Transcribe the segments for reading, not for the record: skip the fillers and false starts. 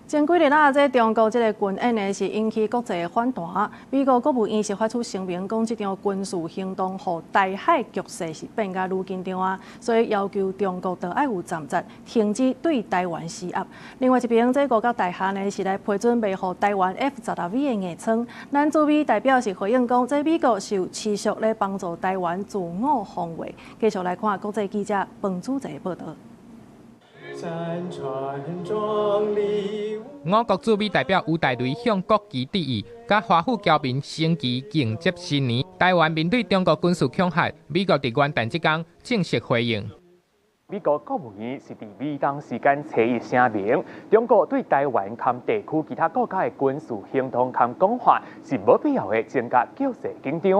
前几日这中国这个军演呢是引起国际的反弹。美国国务院是发出声明，讲这场军事行动互台海局势是变甲愈紧张啊，所以要求中国都要有站在，停止对台湾施压。另外一边，这国家大厦呢是来批准卖互台湾 F-15的硬舱。咱驻美代表是回应讲，这美国是有持续咧帮助台湾自我防卫。继续来看国际记者彭祖哲报道。 我国驻美代表吴大雷向国旗致意，甲华府侨民升旗迎接新年。台湾面对中国军事恐吓，美国伫元旦即天正式回应。美国国务院是伫美东时间初一声明，中国对台湾及地区其他国家的军事行动及讲法是无必要的增加局势紧张。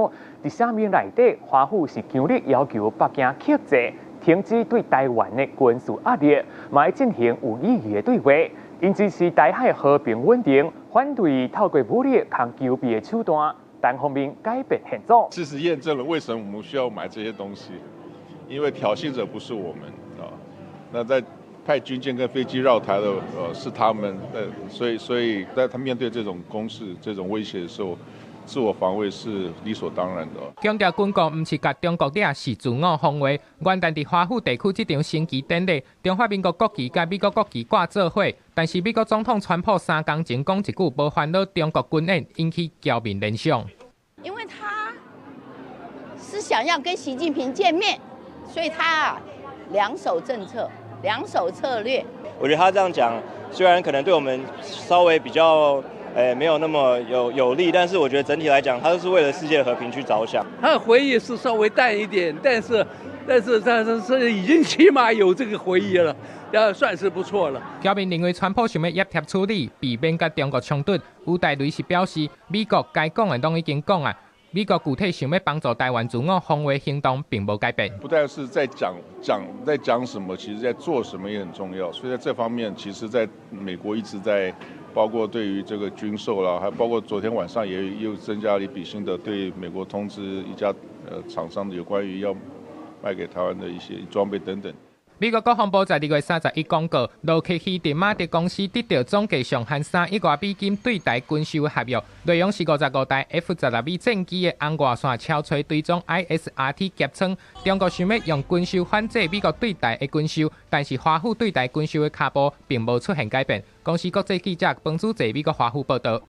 伫声明内底，华府是强烈要求北京克制。 停止对台湾的军事压力，嘛要进行有意义的对话，因支持台海和平稳定，反对透过武力及求避的手段，单方面改变现状。事实验证了为什么我们需要买这些东西，因为挑衅者不是我们啊，那在派军舰跟飞机绕台的是他们，所以在他面对这种攻势、这种威胁的时候。 自我防卫是理所当然的。强调军国唔是甲中国掠，是自我防卫。元旦伫华府地区这场升旗典礼，中华民国国旗甲美国国旗挂做伙，但是美国总统川普3天前讲一句无烦恼中国军演，引起侨民联想。因为他是想要跟习近平见面，所以他两手政策、两手策略。我觉得他这样讲，虽然可能对我们稍微比较。 没有那么有利，但是我觉得整体来讲，他是为了世界和平去着想。他的回忆是稍微淡一点，但是已经起码有这个回忆了，算是不错了。侨民认为川普想要压贴处理，避免甲中国冲突。吴大雷是表示，美国该讲的都已经讲啊，美国具体想要帮助台湾自我防卫行动并无改变。不但是在讲什么，其实在做什么也很重要。所以在这方面，其实在美国一直在。 包括对于这个军售啦，还包括昨天晚上也又增加了一笔新的对美国通知一家厂商的有关于要卖给台湾的一些装备等等。美国国防部在2月31日公告，洛克希德马迪公司得到总计上限3亿美金对台军售合约，内容是55台 F-15战机的红外线超吹追踪 ISRT 夹舱。中国想要用军售反制美国对台的军售，但是华府对台军售的脚步并无出现改变。公司国际记者彭祖哲美国华府报道。